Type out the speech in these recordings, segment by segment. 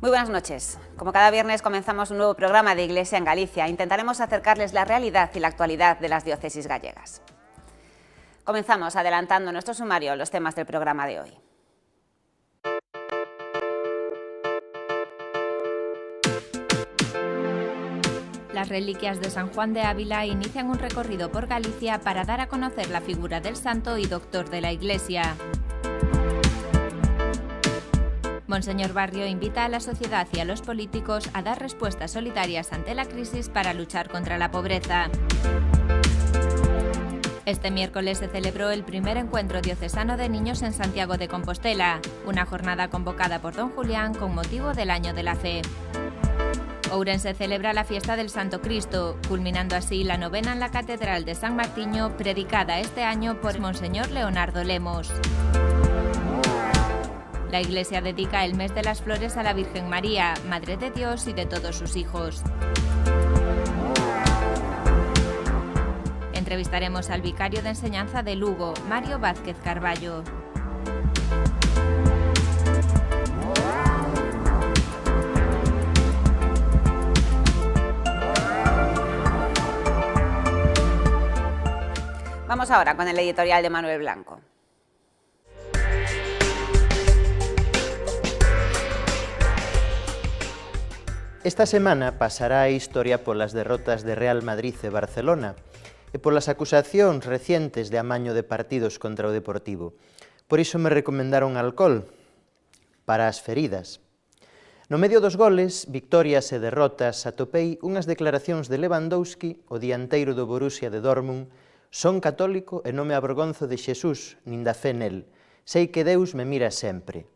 Muy buenas noches. Como cada viernes comenzamos un nuevo programa de Iglesia en Galicia. Intentaremos acercarles la realidad y la actualidad de las diócesis gallegas. Comenzamos adelantando en nuestro sumario los temas del programa de hoy. Las reliquias de San Juan de Ávila inician un recorrido por Galicia para dar a conocer la figura del santo y doctor de la Iglesia. Monseñor Barrio invita a la sociedad y a los políticos a dar respuestas solidarias ante la crisis para luchar contra la pobreza. Este miércoles se celebró el primer encuentro diocesano de niños en Santiago de Compostela, una jornada convocada por don Julián con motivo del Año de la Fe. Ourense celebra la fiesta del Santo Cristo, culminando así la novena en la Catedral de San Martiño, predicada este año por Monseñor Leonardo Lemos. La Iglesia dedica el mes de las flores a la Virgen María, Madre de Dios y de todos sus hijos. Entrevistaremos al vicario de enseñanza de Lugo, Mario Vázquez Carballo. Vamos ahora con el editorial de Manuel Blanco. Esta semana pasará a historia polas derrotas de Real Madrid e Barcelona e polas acusacións recientes de amaño de partidos contra o Deportivo. Por iso me recomendaron alcohol para as feridas. No medio dos goles, victorias e derrotas, atopei unhas declaracións de Lewandowski, o dianteiro do Borussia de Dortmund: son católico e non me avergonzo de Xesús, nin da fe nel. Sei que Deus me mira sempre.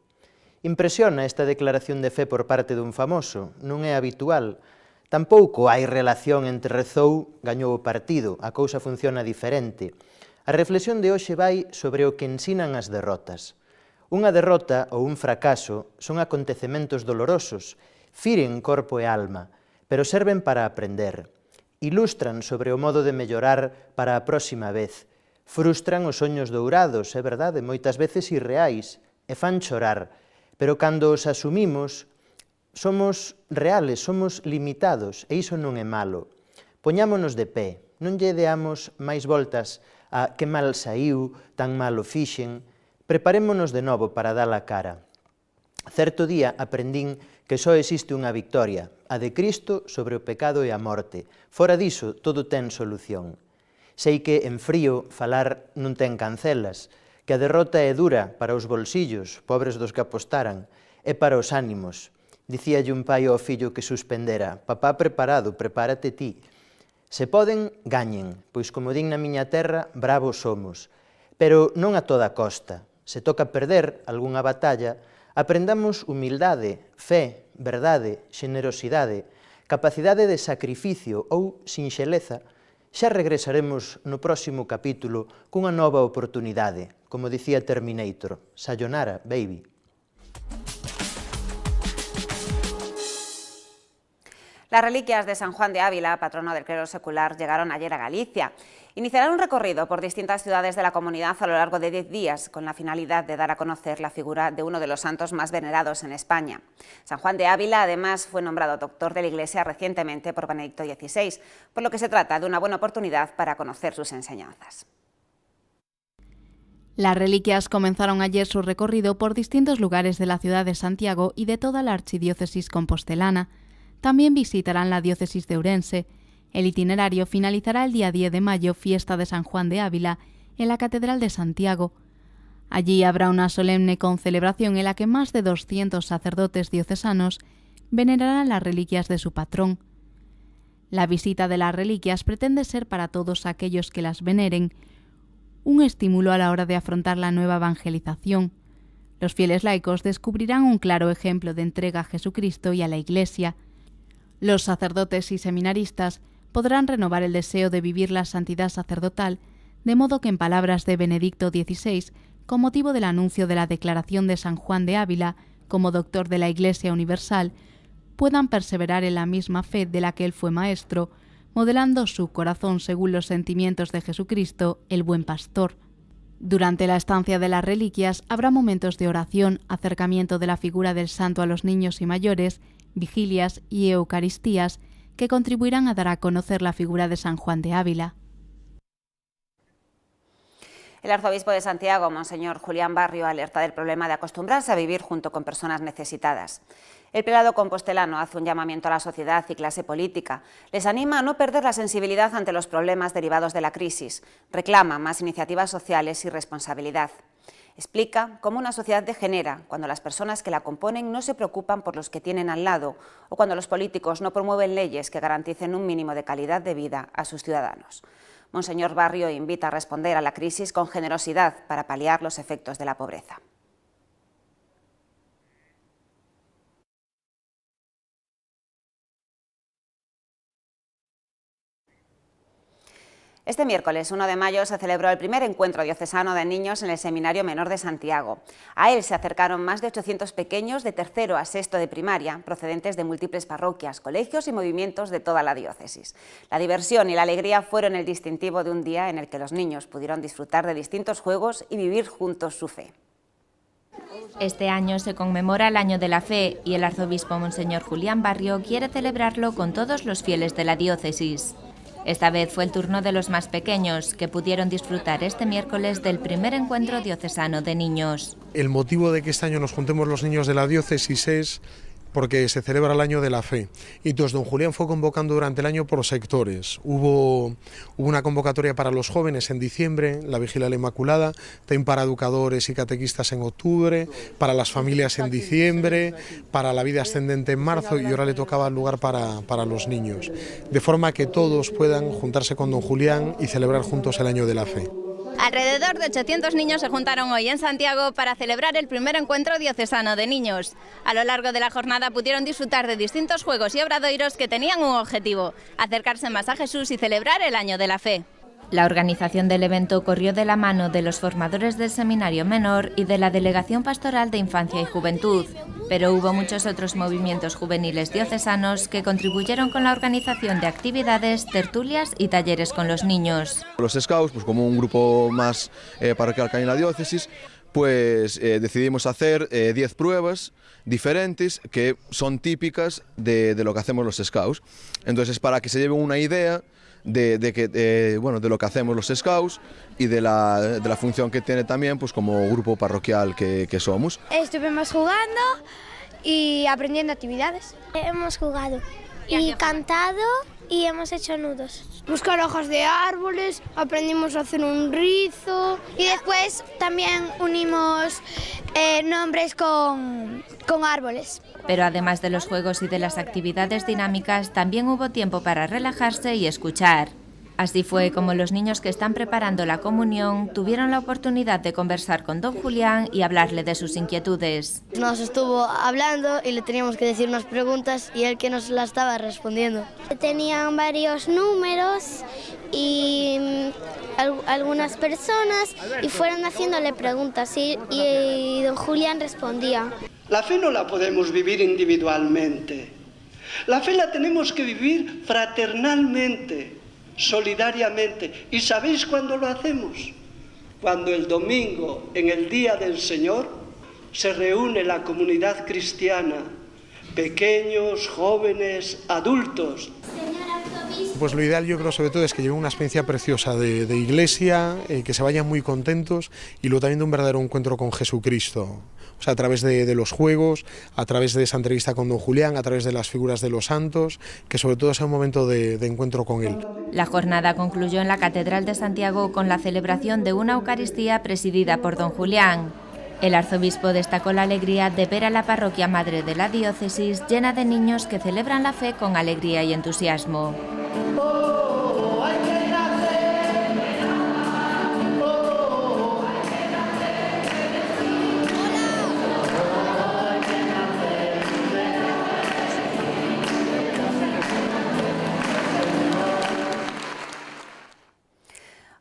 Impresiona esta declaración de fe por parte dun famoso, non é habitual. Tampouco hai relación entre rezou, gañou o partido, a cousa funciona diferente. A reflexión de hoxe vai sobre o que ensinan as derrotas. Unha derrota ou un fracaso son acontecementos dolorosos, firen corpo e alma, pero serven para aprender. Ilustran sobre o modo de mellorar para a próxima vez. Frustran os soños dourados, é verdade, moitas veces irreais, e fan chorar. Pero cando os asumimos, somos reales, somos limitados, e iso non é malo. Poñámonos de pé, non lle deamos máis voltas a que mal saíu, tan mal o fixen. Preparémonos de novo para dar a cara. Certo día aprendín que só existe unha victoria, a de Cristo sobre o pecado e a morte. Fora diso, todo ten solución. Sei que en frío falar non ten cancelas, que a derrota é dura para os bolsillos, pobres dos que apostaran, e para os ánimos. Dicíalle un pai ao fillo que suspendera: papá preparado, prepárate ti. Se poden, gañen, pois como din na miña terra, bravos somos. Pero non a toda costa. Se toca perder algunha batalla, aprendamos humildade, fe, verdade, xenerosidade, capacidade de sacrificio ou sinxeleza. Xa regresaremos no próximo capítulo cunha nova oportunidade. Como dicía Terminator, sayonara, baby. Las reliquias de San Juan de Ávila, patrono del clero secular, llegaron ayer a Galicia. Iniciarán un recorrido por distintas ciudades de la comunidad a lo largo de 10 días, con la finalidad de dar a conocer la figura de uno de los santos más venerados en España. San Juan de Ávila, además, fue nombrado doctor de la Iglesia recientemente por Benedicto XVI, por lo que se trata de una buena oportunidad para conocer sus enseñanzas. Las reliquias comenzaron ayer su recorrido por distintos lugares de la ciudad de Santiago y de toda la archidiócesis compostelana. También visitarán la diócesis de Ourense. El itinerario finalizará el día 10 de mayo, fiesta de San Juan de Ávila, en la Catedral de Santiago. Allí habrá una solemne concelebración en la que más de 200 sacerdotes diocesanos venerarán las reliquias de su patrón. La visita de las reliquias pretende ser para todos aquellos que las veneren un estímulo a la hora de afrontar la nueva evangelización. Los fieles laicos descubrirán un claro ejemplo de entrega a Jesucristo y a la Iglesia. Los sacerdotes y seminaristas podrán renovar el deseo de vivir la santidad sacerdotal, de modo que en palabras de Benedicto XVI, con motivo del anuncio de la declaración de San Juan de Ávila como doctor de la Iglesia universal, puedan perseverar en la misma fe de la que él fue maestro, modelando su corazón según los sentimientos de Jesucristo, el buen pastor. Durante la estancia de las reliquias habrá momentos de oración, acercamiento de la figura del santo a los niños y mayores, vigilias y eucaristías que contribuirán a dar a conocer la figura de San Juan de Ávila. El arzobispo de Santiago, Monseñor Julián Barrio, alerta del problema de acostumbrarse a vivir junto con personas necesitadas. El prelado compostelano hace un llamamiento a la sociedad y clase política. Les anima a no perder la sensibilidad ante los problemas derivados de la crisis. Reclama más iniciativas sociales y responsabilidad. Explica cómo una sociedad degenera cuando las personas que la componen no se preocupan por los que tienen al lado o cuando los políticos no promueven leyes que garanticen un mínimo de calidad de vida a sus ciudadanos. Monseñor Barrio invita a responder a la crisis con generosidad para paliar los efectos de la pobreza. Este miércoles 1 de mayo se celebró el primer encuentro diocesano de niños en el Seminario Menor de Santiago. A él se acercaron más de 800 pequeños de tercero a sexto de primaria, procedentes de múltiples parroquias, colegios y movimientos de toda la diócesis. La diversión y la alegría fueron el distintivo de un día en el que los niños pudieron disfrutar de distintos juegos y vivir juntos su fe. Este año se conmemora el Año de la Fe y el arzobispo Monseñor Julián Barrio quiere celebrarlo con todos los fieles de la diócesis. Esta vez fue el turno de los más pequeños, que pudieron disfrutar este miércoles del primer encuentro diocesano de niños. El motivo de que este año nos juntemos los niños de la diócesis es porque se celebra el Año de la Fe. Y entonces don Julián fue convocando durante el año por sectores. Hubo una convocatoria para los jóvenes en diciembre, la Vigilia de la Inmaculada, también para educadores y catequistas en octubre, para las familias en diciembre, para la vida ascendente en marzo y ahora le tocaba el lugar para los niños. De forma que todos puedan juntarse con don Julián y celebrar juntos el Año de la Fe. Alrededor de 800 niños se juntaron hoy en Santiago para celebrar el primer encuentro diocesano de niños. A lo largo de la jornada pudieron disfrutar de distintos juegos y obradoiros que tenían un objetivo: acercarse más a Jesús y celebrar el Año de la Fe. La organización del evento corrió de la mano de los formadores del Seminario Menor y de la Delegación Pastoral de Infancia y Juventud, pero hubo muchos otros movimientos juveniles diocesanos que contribuyeron con la organización de actividades, tertulias y talleres con los niños. Los Scouts, pues como un grupo más parroquial que hay en la diócesis, pues decidimos hacer 10 pruebas diferentes que son típicas de lo que hacemos los Scouts. Entonces, para que se lleven una idea de lo que hacemos los Scouts y de la función que tiene también, pues como grupo parroquial que somos. Estuvimos jugando y aprendiendo actividades. Hemos jugado y cantado y hemos hecho nudos. Buscar hojas de árboles, aprendimos a hacer un rizo y después también unimos nombres con árboles. Pero además de los juegos y de las actividades dinámicas, también hubo tiempo para relajarse y escuchar. Así fue como los niños que están preparando la comunión tuvieron la oportunidad de conversar con don Julián y hablarle de sus inquietudes. Nos estuvo hablando y le teníamos que decir unas preguntas y él que nos las estaba respondiendo. Tenían varios números y algunas personas y fueron haciéndole preguntas y don Julián respondía. La fe no la podemos vivir individualmente. La fe la tenemos que vivir fraternalmente, solidariamente. ¿Y sabéis cuándo lo hacemos? Cuando el domingo, en el Día del Señor, se reúne la comunidad cristiana, pequeños, jóvenes, adultos. Pues lo ideal, yo creo, sobre todo es que lleven una experiencia preciosa de iglesia, que se vayan muy contentos y luego también de un verdadero encuentro con Jesucristo. O sea, a través de los juegos, a través de esa entrevista con don Julián, a través de las figuras de los santos, que sobre todo sea un momento de encuentro con él. La jornada concluyó en la Catedral de Santiago con la celebración de una Eucaristía presidida por don Julián. El arzobispo destacó la alegría de ver a la parroquia madre de la diócesis llena de niños que celebran la fe con alegría y entusiasmo.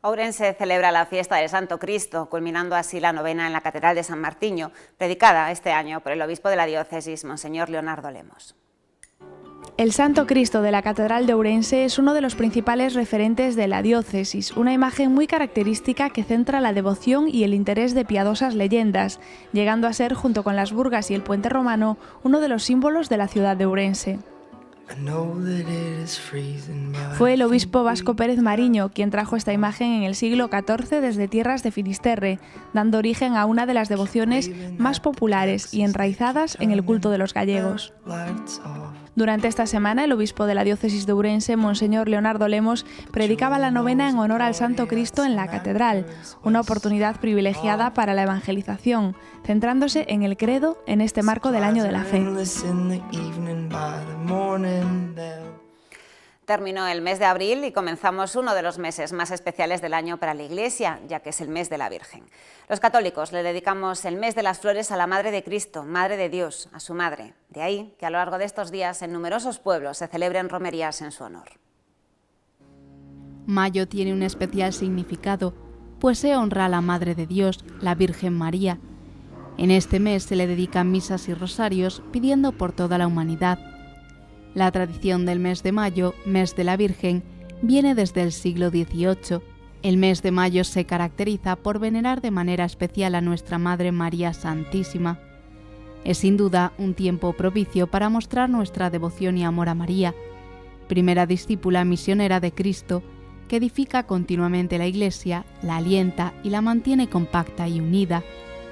Ourense celebra la fiesta del Santo Cristo, culminando así la novena en la Catedral de San Martiño, predicada este año por el obispo de la diócesis, Monseñor Leonardo Lemos. El Santo Cristo de la Catedral de Ourense es uno de los principales referentes de la diócesis, una imagen muy característica que centra la devoción y el interés de piadosas leyendas, llegando a ser, junto con las burgas y el puente romano, uno de los símbolos de la ciudad de Ourense. Fue el obispo Vasco Pérez Mariño quien trajo esta imagen en el siglo XIV desde tierras de Finisterre, dando origen a una de las devociones más populares y enraizadas en el culto de los gallegos. Durante esta semana, el obispo de la diócesis de Ourense, Monseñor Leonardo Lemos, predicaba la novena en honor al Santo Cristo en la catedral, una oportunidad privilegiada para la evangelización, centrándose en el credo en este marco del Año de la Fe. Terminó el mes de abril y comenzamos uno de los meses más especiales del año para la Iglesia, ya que es el mes de la Virgen. Los católicos le dedicamos el mes de las flores a la Madre de Cristo, Madre de Dios, a su Madre. De ahí que a lo largo de estos días en numerosos pueblos se celebren romerías en su honor. Mayo tiene un especial significado, pues se honra a la Madre de Dios, la Virgen María. En este mes se le dedican misas y rosarios pidiendo por toda la humanidad. La tradición del mes de mayo, mes de la Virgen, viene desde el siglo XVIII. El mes de mayo se caracteriza por venerar de manera especial a nuestra Madre María Santísima. Es sin duda un tiempo propicio para mostrar nuestra devoción y amor a María, primera discípula misionera de Cristo, que edifica continuamente la Iglesia, la alienta y la mantiene compacta y unida.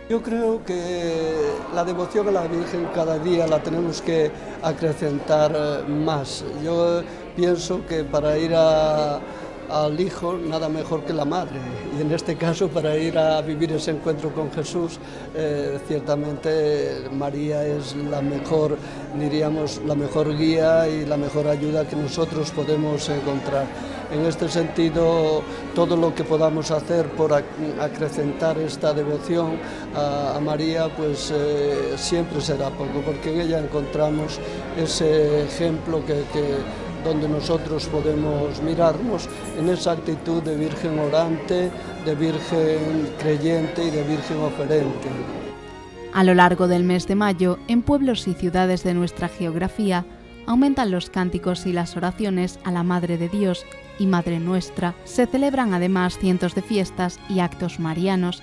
Yo creo que la devoción a la Virgen cada día la tenemos que acrecentar más. Yo pienso que para ir al Hijo nada mejor que la Madre, y en este caso para ir a vivir ese encuentro con Jesús, ciertamente María es la mejor, diríamos, la mejor guía y la mejor ayuda que nosotros podemos encontrar. En este sentido, todo lo que podamos hacer por acrecentar esta devoción a María, pues siempre será poco, porque en ella encontramos ese ejemplo donde nosotros podemos mirarnos en esa actitud de Virgen orante, de Virgen creyente y de Virgen oferente. A lo largo del mes de mayo, en pueblos y ciudades de nuestra geografía, aumentan los cánticos y las oraciones a la Madre de Dios y Madre Nuestra. Se celebran además cientos de fiestas y actos marianos.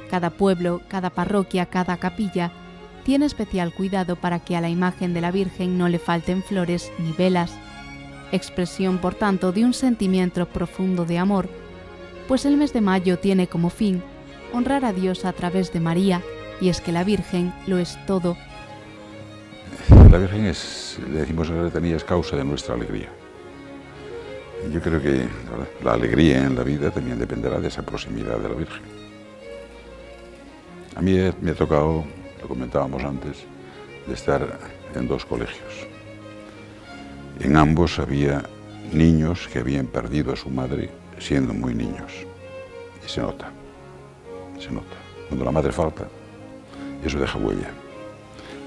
Cada pueblo, cada parroquia, cada capilla tiene especial cuidado para que a la imagen de la Virgen no le falten flores ni velas. Expresión, por tanto, de un sentimiento profundo de amor, pues el mes de mayo tiene como fin honrar a Dios a través de María, y es que la Virgen lo es todo. La Virgen es, le decimos en la letanía, es causa de nuestra alegría. Yo creo que la alegría en la vida también dependerá de esa proximidad de la Virgen. A mí me ha tocado, lo comentábamos antes, de estar en dos colegios. En ambos había niños que habían perdido a su madre siendo muy niños. Y se nota, se nota. Cuando la madre falta, eso deja huella.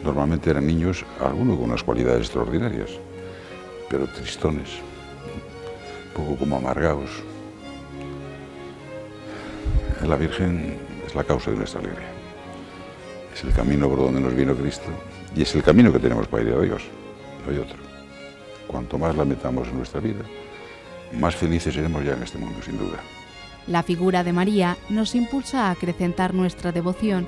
Normalmente eran niños, algunos con unas cualidades extraordinarias, pero tristones, un poco como amargados. La Virgen es la causa de nuestra alegría. Es el camino por donde nos vino Cristo y es el camino que tenemos para ir a Dios, no hay otro. Cuanto más la metamos en nuestra vida, más felices seremos ya en este mundo, sin duda. La figura de María nos impulsa a acrecentar nuestra devoción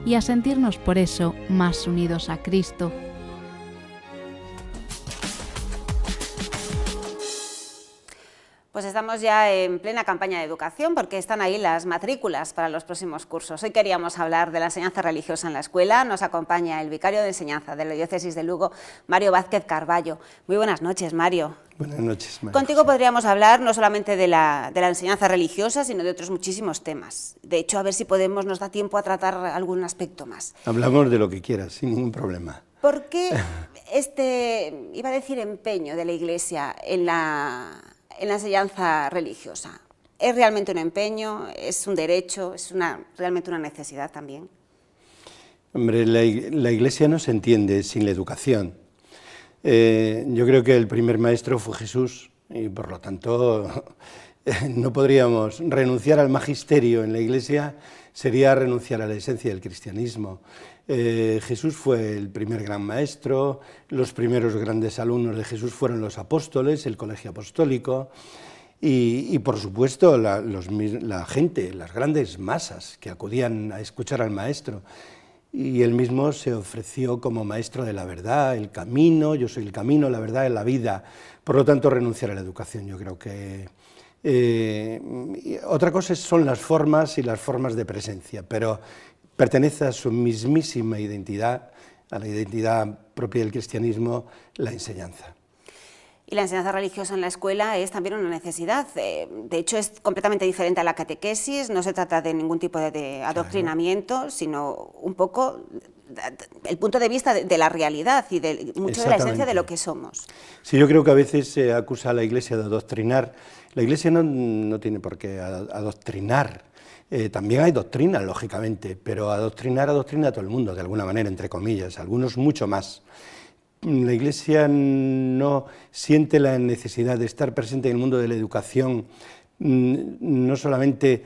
y a sentirnos por eso más unidos a Cristo. Pues estamos ya en plena campaña de educación porque están ahí las matrículas para los próximos cursos. Hoy queríamos hablar de la enseñanza religiosa en la escuela. Nos acompaña el vicario de enseñanza de la diócesis de Lugo, Mario Vázquez Carballo. Muy buenas noches, Mario. Buenas noches, María. Contigo podríamos hablar no solamente de la enseñanza religiosa, sino de otros muchísimos temas. De hecho, a ver si nos da tiempo a tratar algún aspecto más. Hablamos de lo que quieras, sin ningún problema. ¿Por qué iba a decir, empeño de la Iglesia en la enseñanza religiosa? ¿Es realmente un empeño? ¿Es un derecho? ¿Es realmente una necesidad también? Hombre, la Iglesia no se entiende sin la educación. Yo creo que el primer maestro fue Jesús y por lo tanto no podríamos renunciar al magisterio en la Iglesia sería renunciar a la esencia del cristianismo. Jesús fue el primer gran maestro, los primeros grandes alumnos de Jesús fueron los apóstoles, el colegio apostólico, y por supuesto la gente, las grandes masas que acudían a escuchar al maestro. Y él mismo se ofreció como maestro de la verdad, el camino, yo soy el camino, la verdad y la vida. Por lo tanto, renunciar a la educación, yo creo que... otra cosa son las formas y las formas de presencia, pero pertenece a su mismísima identidad, a la identidad propia del cristianismo, la enseñanza. Y la enseñanza religiosa en la escuela es también una necesidad. De hecho, es completamente diferente a la catequesis, no se trata de ningún tipo de adoctrinamiento, sino un poco el punto de vista de la realidad y mucho de la esencia de lo que somos. Sí, yo creo que a veces se acusa a la Iglesia de adoctrinar. La Iglesia no tiene por qué adoctrinar. También hay doctrina, lógicamente, pero adoctrina a todo el mundo, de alguna manera, entre comillas, algunos mucho más. La Iglesia no siente la necesidad de estar presente en el mundo de la educación, no solamente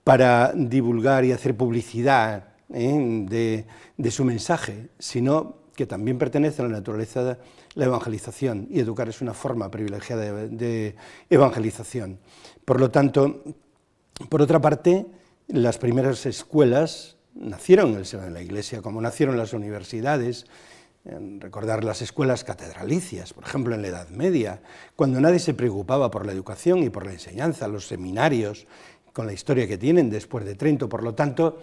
para divulgar y hacer publicidad de su mensaje, sino que también pertenece a la naturaleza de la evangelización, y educar es una forma privilegiada de evangelización. Por lo tanto, por otra parte, las primeras escuelas nacieron en el seno de la Iglesia, como nacieron las universidades. Recordar las escuelas catedralicias, por ejemplo, en la Edad Media, cuando nadie se preocupaba por la educación y por la enseñanza, los seminarios, con la historia que tienen después de Trento. Por lo tanto,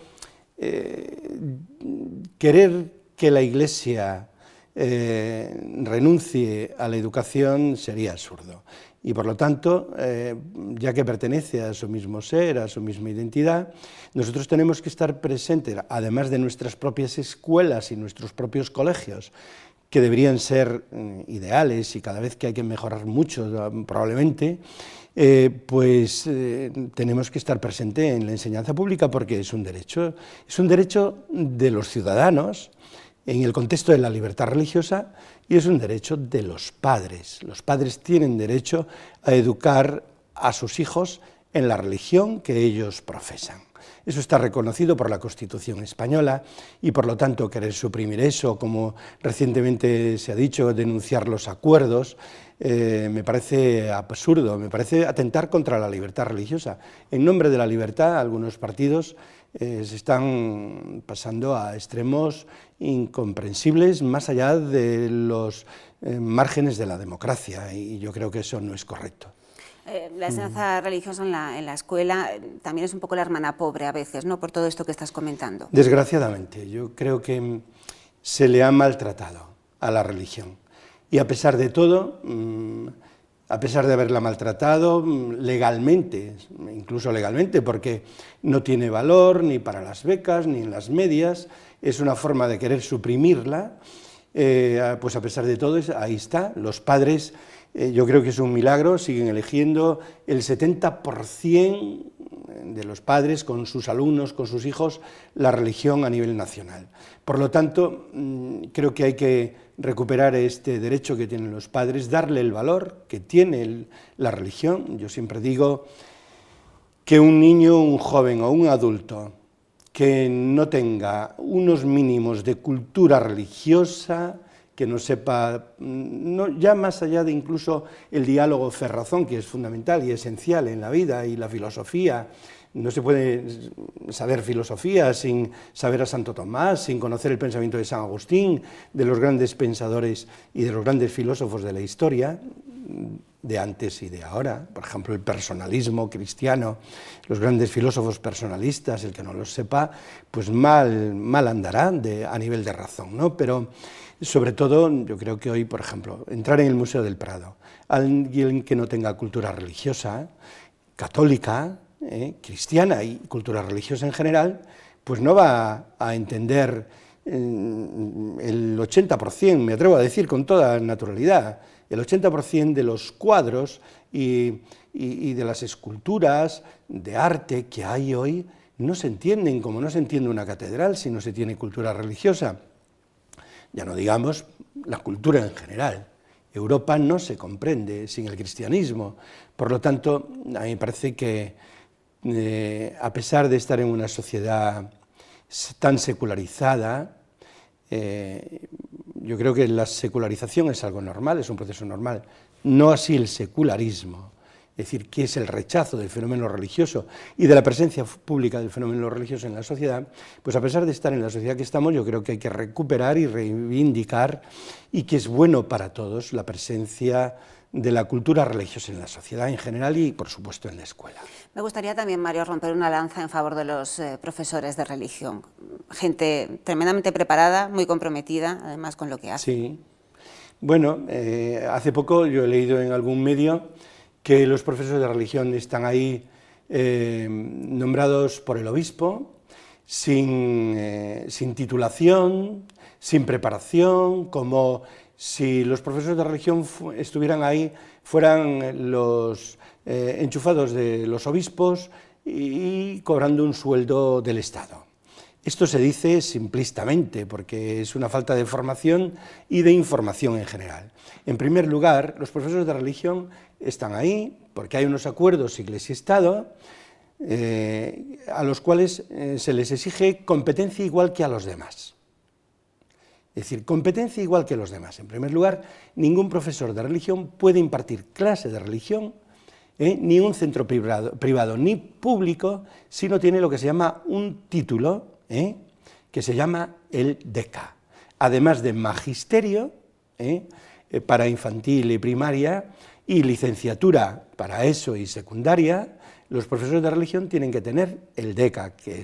querer que la Iglesia renuncie a la educación sería absurdo. Y por lo tanto, ya que pertenece a su mismo ser, a su misma identidad, nosotros tenemos que estar presentes, además de nuestras propias escuelas y nuestros propios colegios, que deberían ser ideales y cada vez que hay que mejorar mucho, probablemente, tenemos que estar presentes en la enseñanza pública porque es un derecho de los ciudadanos, en el contexto de la libertad religiosa, y es un derecho de los padres. Los padres tienen derecho a educar a sus hijos en la religión que ellos profesan. Eso está reconocido por la Constitución española y, por lo tanto, querer suprimir eso, como recientemente se ha dicho, denunciar los acuerdos, me parece absurdo, me parece atentar contra la libertad religiosa. En nombre de la libertad, algunos partidos se están pasando a extremos incomprensibles más allá de los márgenes de la democracia, y yo creo que eso no es correcto. La enseñanza religiosa en la escuela también es un poco la hermana pobre a veces, ¿no?, por todo esto que estás comentando. Desgraciadamente, yo creo que se le ha maltratado a la religión, y a pesar de todo, a pesar de haberla maltratado legalmente, incluso legalmente, porque no tiene valor ni para las becas ni en las medias, es una forma de querer suprimirla, pues a pesar de todo, ahí está, los padres, yo creo que es un milagro, siguen eligiendo el 70% de los padres con sus alumnos, con sus hijos, la religión a nivel nacional. Por lo tanto, creo que hay que recuperar este derecho que tienen los padres, darle el valor que tiene la religión. Yo siempre digo que un niño, un joven o un adulto que no tenga unos mínimos de cultura religiosa, que no sepa, ya más allá de incluso el diálogo fe-razón, que es fundamental y esencial en la vida, y la filosofía. No se puede saber filosofía sin saber a Santo Tomás, sin conocer el pensamiento de San Agustín, de los grandes pensadores y de los grandes filósofos de la historia, de antes y de ahora. Por ejemplo, el personalismo cristiano, los grandes filósofos personalistas, el que no los sepa, pues mal andará a nivel de razón, ¿no? Pero sobre todo, yo creo que hoy, por ejemplo, entrar en el Museo del Prado, alguien que no tenga cultura religiosa, católica, cristiana y cultura religiosa en general, pues no va a entender el 80%, me atrevo a decir con toda naturalidad, el 80% de los cuadros y de las esculturas de arte que hay hoy no se entienden como no se entiende una catedral si no se tiene cultura religiosa. Ya no digamos la cultura en general. Europa no se comprende sin el cristianismo. Por lo tanto, a mí me parece que a pesar de estar en una sociedad tan secularizada, yo creo que la secularización es algo normal, es un proceso normal, no así el secularismo, es decir, que es el rechazo del fenómeno religioso y de la presencia pública del fenómeno religioso en la sociedad. Pues a pesar de estar en la sociedad que estamos, yo creo que hay que recuperar y reivindicar, y que es bueno para todos, la presencia de la cultura religiosa en la sociedad en general y, por supuesto, en la escuela. Me gustaría también, Mario, romper una lanza en favor de los profesores de religión. Gente tremendamente preparada, muy comprometida, además, con lo que hace. Sí. Bueno, hace poco yo he leído en algún medio que los profesores de religión están ahí nombrados por el obispo, sin titulación, sin preparación, como si los profesores de religión estuvieran ahí, fueran los enchufados de los obispos y cobrando un sueldo del Estado. Esto se dice simplistamente porque es una falta de formación y de información en general. En primer lugar, los profesores de religión están ahí porque hay unos acuerdos Iglesia-Estado a los cuales se les exige competencia igual que a los demás. Es decir, competencia igual que los demás. En primer lugar, ningún profesor de religión puede impartir clase de religión, ni un centro privado ni público, si no tiene lo que se llama un título, que se llama el DECA. Además de magisterio, para infantil y primaria, y licenciatura para ESO y secundaria, los profesores de religión tienen que tener el DECA, que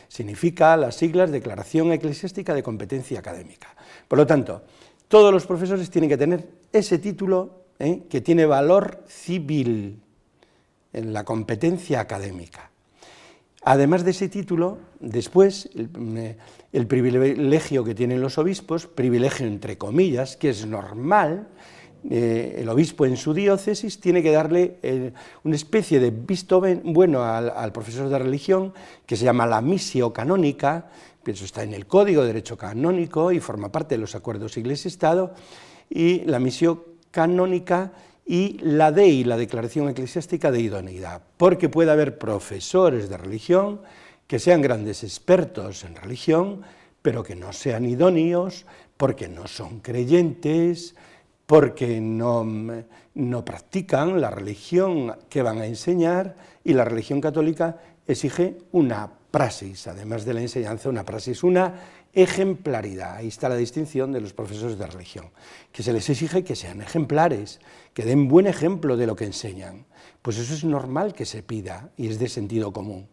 significa las siglas Declaración Eclesiástica de Competencia Académica. Por lo tanto, todos los profesores tienen que tener ese título que tiene valor civil en la competencia académica. Además de ese título, después, el privilegio que tienen los obispos, privilegio entre comillas, que es normal, el obispo en su diócesis tiene que darle una especie de visto bueno al profesor de religión, que se llama la missio canónica, eso está en el Código de Derecho Canónico y forma parte de los acuerdos Iglesia-Estado, y la missio canónica y la DEI, la Declaración Eclesiástica de Idoneidad, porque puede haber profesores de religión que sean grandes expertos en religión, pero que no sean idóneos, porque no son creyentes, porque no practican la religión que van a enseñar, y la religión católica exige una praxis, además de la enseñanza, una praxis, una ejemplaridad. Ahí está la distinción de los profesores de religión, que se les exige que sean ejemplares, que den buen ejemplo de lo que enseñan. Pues eso es normal que se pida y es de sentido común.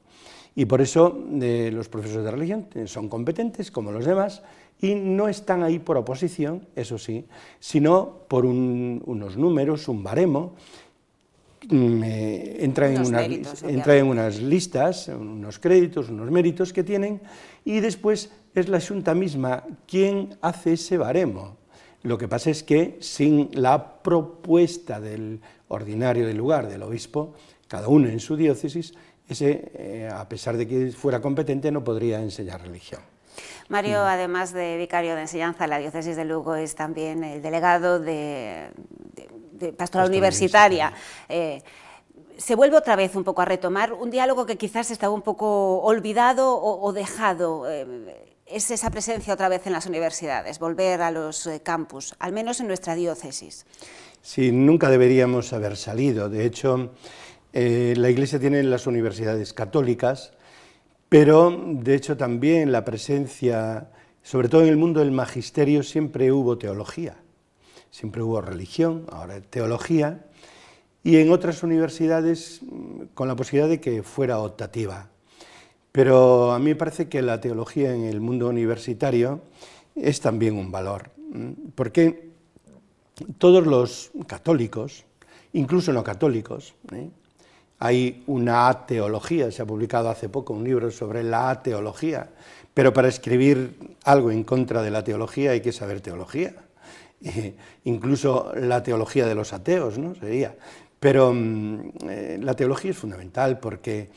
Y por eso los profesores de religión son competentes como los demás y no están ahí por oposición, eso sí, sino por unos números, un baremo. Entra en unas listas, unos créditos, unos méritos que tienen, y después es la Xunta misma quien hace ese baremo. Lo que pasa es que sin la propuesta del ordinario del lugar, del obispo, cada uno en su diócesis, a pesar de que fuera competente, no podría enseñar religión. Mario, además de vicario de enseñanza en la diócesis de Lugo, es también el delegado de Pastoral Universitaria. Se vuelve otra vez un poco a retomar un diálogo que quizás estaba un poco olvidado o dejado. Es esa presencia otra vez en las universidades, volver a los campus, al menos en nuestra diócesis. Sí, nunca deberíamos haber salido. De hecho, la Iglesia tiene las universidades católicas, pero de hecho también la presencia, sobre todo en el mundo del magisterio, siempre hubo teología, siempre hubo religión, ahora teología, y en otras universidades con la posibilidad de que fuera optativa. Pero a mí me parece que la teología en el mundo universitario es también un valor, porque todos los católicos, incluso no católicos, hay una ateología, se ha publicado hace poco un libro sobre la ateología, pero para escribir algo en contra de la teología hay que saber teología, incluso la teología de los ateos, ¿no? Sería. Pero la teología es fundamental porque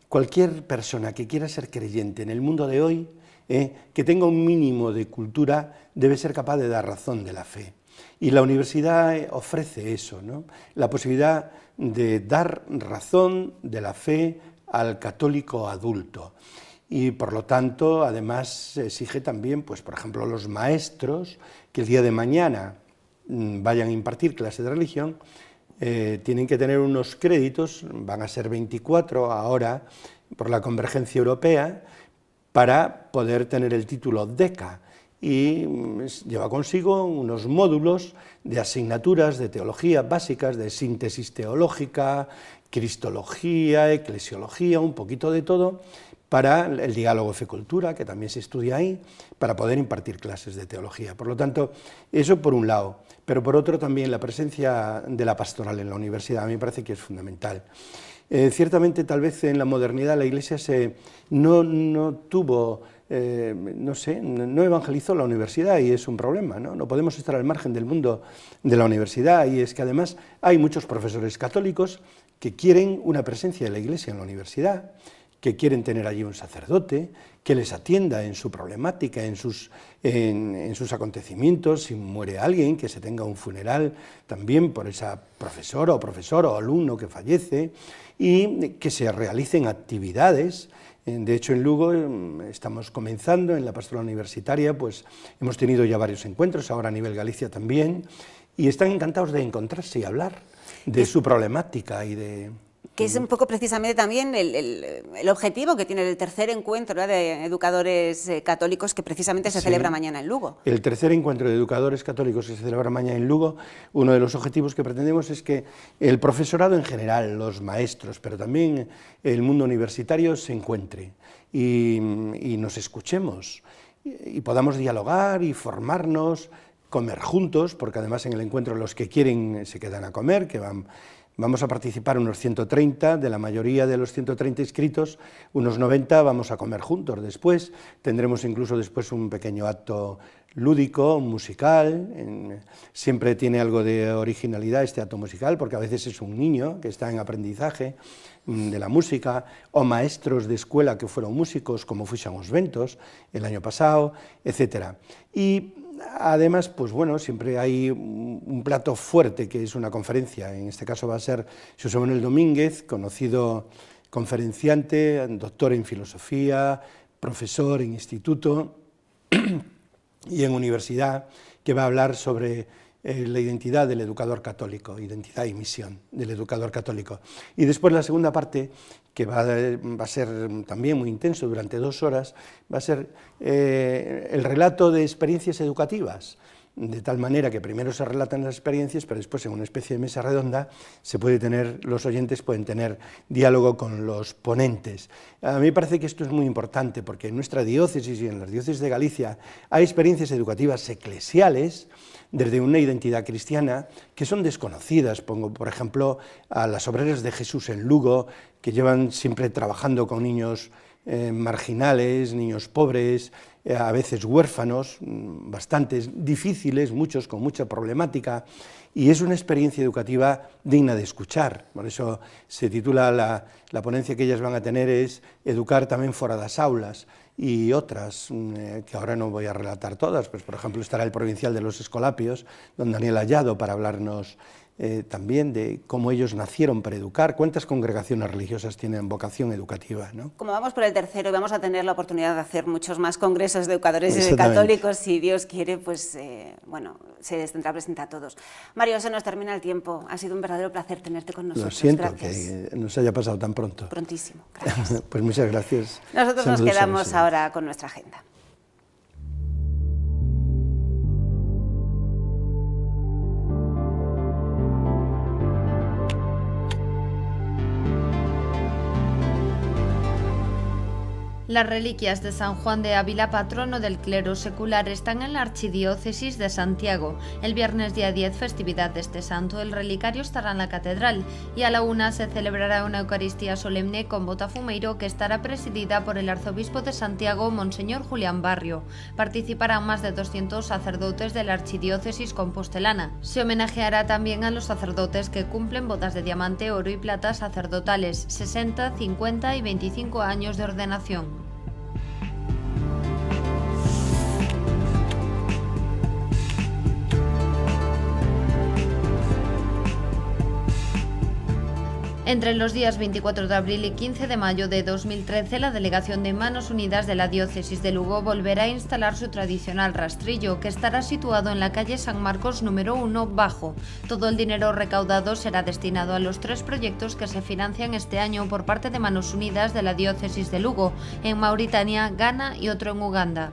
cualquier persona que quiera ser creyente en el mundo de hoy, que tenga un mínimo de cultura, debe ser capaz de dar razón de la fe. Y la universidad ofrece eso, ¿no? La posibilidad de dar razón de la fe al católico adulto. Y por lo tanto, además, se exige también, pues, por ejemplo, los maestros que el día de mañana vayan a impartir clases de religión, tienen que tener unos créditos, van a ser 24 ahora por la convergencia europea, para poder tener el título DECA, y lleva consigo unos módulos de asignaturas de teología básicas, de síntesis teológica, cristología, eclesiología, un poquito de todo, para el diálogo fe-cultura, que también se estudia ahí, para poder impartir clases de teología. Por lo tanto, eso por un lado, pero por otro también la presencia de la pastoral en la universidad, a mí me parece que es fundamental. Ciertamente, tal vez en la modernidad la Iglesia no tuvo, no evangelizó la universidad, y es un problema, ¿no? No podemos estar al margen del mundo de la universidad, y es que además hay muchos profesores católicos que quieren una presencia de la Iglesia en la universidad, que quieren tener allí un sacerdote que les atienda en su problemática, en sus acontecimientos, si muere alguien, que se tenga un funeral también por esa profesora o alumno que fallece, y que se realicen actividades. De hecho, en Lugo estamos comenzando, en la pastoral universitaria, pues hemos tenido ya varios encuentros, ahora a nivel Galicia también, y están encantados de encontrarse y hablar de su problemática y de... Que es un poco precisamente también el objetivo que tiene el tercer encuentro, ¿no?, de educadores católicos, que precisamente se celebra mañana en Lugo. El tercer encuentro de educadores católicos que se celebra mañana en Lugo, uno de los objetivos que pretendemos es que el profesorado en general, los maestros, pero también el mundo universitario se encuentre y nos escuchemos y podamos dialogar y formarnos, comer juntos, porque además en el encuentro los que quieren se quedan a comer, que vamos a participar unos 130, de la mayoría de los 130 inscritos, unos 90 vamos a comer juntos después, tendremos incluso después un pequeño acto lúdico, musical, siempre tiene algo de originalidad este acto musical, porque a veces es un niño que está en aprendizaje de la música, o maestros de escuela que fueron músicos, como fuixan os Ventos el año pasado, etc. Y además, pues bueno, siempre hay un plato fuerte, que es una conferencia. En este caso va a ser José Manuel Domínguez, conocido conferenciante, doctor en filosofía, profesor en instituto y en universidad, que va a hablar sobre la identidad del educador católico, identidad y misión del educador católico. Y después la segunda parte, que va a ser también muy intenso durante 2 horas, va a ser el relato de experiencias educativas, de tal manera que primero se relatan las experiencias, pero después en una especie de mesa redonda los oyentes pueden tener diálogo con los ponentes. A mí me parece que esto es muy importante, porque en nuestra diócesis y en las diócesis de Galicia hay experiencias educativas eclesiales desde una identidad cristiana que son desconocidas. Pongo, por ejemplo, a las Obreras de Jesús en Lugo, que llevan siempre trabajando con niños marginales, niños pobres, a veces huérfanos, bastantes difíciles, muchos con mucha problemática, y es una experiencia educativa digna de escuchar. Por eso se titula la ponencia que ellas van a tener es Educar tamén fora das aulas, y otras que ahora no voy a relatar todas, pues por ejemplo estará el provincial de los Escolapios, don Daniel Hallado, para hablarnos también de cómo ellos nacieron para educar, cuántas congregaciones religiosas tienen vocación educativa, ¿no? Como vamos por el tercero y vamos a tener la oportunidad de hacer muchos más congresos de educadores católicos, si Dios quiere, pues bueno, se les tendrá presente a todos. Mario, se nos termina el tiempo, ha sido un verdadero placer tenerte con nosotros. Lo siento, gracias. Que nos haya pasado tan pronto. Prontísimo, gracias. Pues muchas gracias. Nosotros nos quedamos ahora con nuestra agenda. Las reliquias de San Juan de Ávila, patrono del clero secular, están en la Archidiócesis de Santiago. El viernes día 10, festividad de este santo, el relicario estará en la catedral y a la 1 se celebrará una Eucaristía solemne con botafumeiro que estará presidida por el arzobispo de Santiago, Monseñor Julián Barrio. Participarán más de 200 sacerdotes de la Archidiócesis compostelana. Se homenajeará también a los sacerdotes que cumplen bodas de diamante, oro y plata sacerdotales, 60, 50 y 25 años de ordenación. Entre los días 24 de abril y 15 de mayo de 2013, la delegación de Manos Unidas de la Diócesis de Lugo volverá a instalar su tradicional rastrillo, que estará situado en la calle San Marcos número 1 Bajo. Todo el dinero recaudado será destinado a los 3 proyectos que se financian este año por parte de Manos Unidas de la Diócesis de Lugo, en Mauritania, Ghana y otro en Uganda.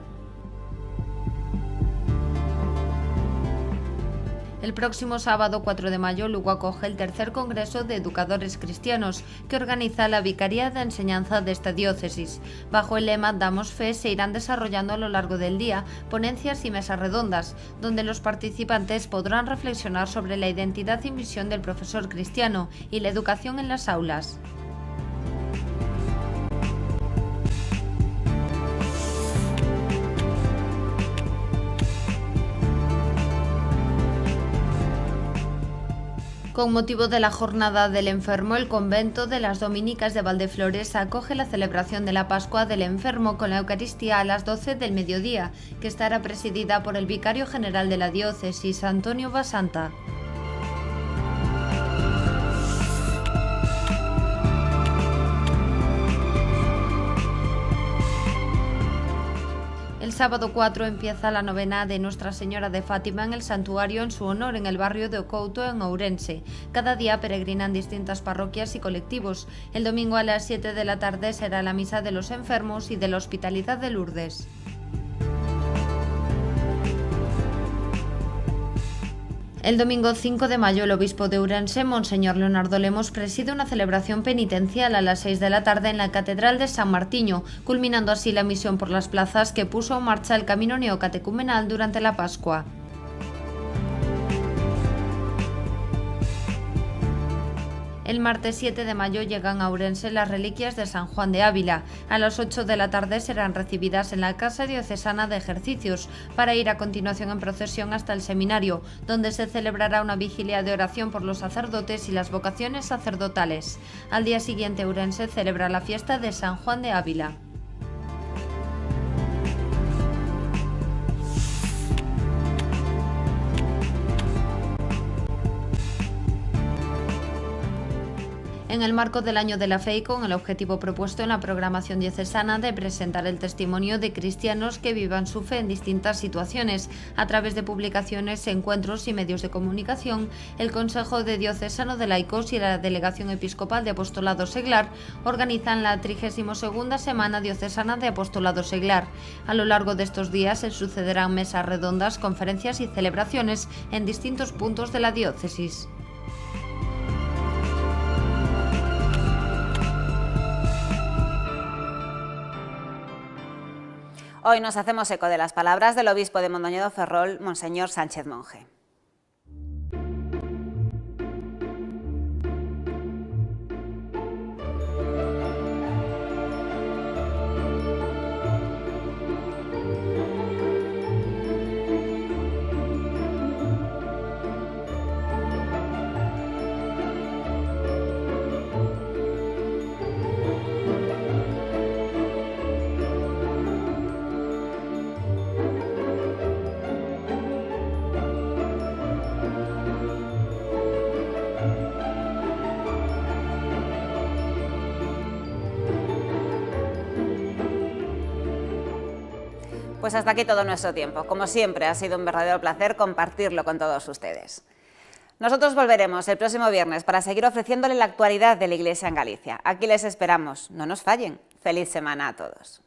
El próximo sábado 4 de mayo, Lugo acoge el tercer Congreso de Educadores Cristianos que organiza la Vicaría de Enseñanza de esta diócesis. Bajo el lema Damos Fe se irán desarrollando a lo largo del día ponencias y mesas redondas, donde los participantes podrán reflexionar sobre la identidad y misión del profesor cristiano y la educación en las aulas. Con motivo de la Jornada del Enfermo, el convento de las Dominicas de Valdeflores acoge la celebración de la Pascua del Enfermo con la Eucaristía a las 12 del mediodía, que estará presidida por el Vicario General de la Diócesis, Antonio Basanta. El sábado 4 empieza la novena de Nuestra Señora de Fátima en el santuario en su honor en el barrio de Ocouto, en Ourense. Cada día peregrinan distintas parroquias y colectivos. El domingo a las 7 de la tarde será la misa de los enfermos y de la Hospitalidad de Lourdes. El domingo 5 de mayo, el obispo de Ourense, Monseñor Leonardo Lemos, preside una celebración penitencial a las 6 de la tarde en la Catedral de San Martiño, culminando así la misión por las plazas que puso en marcha el camino neocatecumenal durante la Pascua. El martes 7 de mayo llegan a Ourense las reliquias de San Juan de Ávila. A las 8 de la tarde serán recibidas en la Casa Diocesana de Ejercicios para ir a continuación en procesión hasta el seminario, donde se celebrará una vigilia de oración por los sacerdotes y las vocaciones sacerdotales. Al día siguiente, Ourense celebra la fiesta de San Juan de Ávila. En el marco del Año de la Fe y con el objetivo propuesto en la programación diocesana de presentar el testimonio de cristianos que vivan su fe en distintas situaciones a través de publicaciones, encuentros y medios de comunicación, el Consejo de Diocesano de Laicos y la Delegación Episcopal de Apostolado Seglar organizan la 32ª Semana Diocesana de Apostolado Seglar. A lo largo de estos días se sucederán mesas redondas, conferencias y celebraciones en distintos puntos de la diócesis. Hoy nos hacemos eco de las palabras del obispo de Mondoñedo Ferrol, Monseñor Sánchez Monje. Pues hasta aquí todo nuestro tiempo. Como siempre, ha sido un verdadero placer compartirlo con todos ustedes. Nosotros volveremos el próximo viernes para seguir ofreciéndole la actualidad de la Iglesia en Galicia. Aquí les esperamos. No nos fallen. Feliz semana a todos.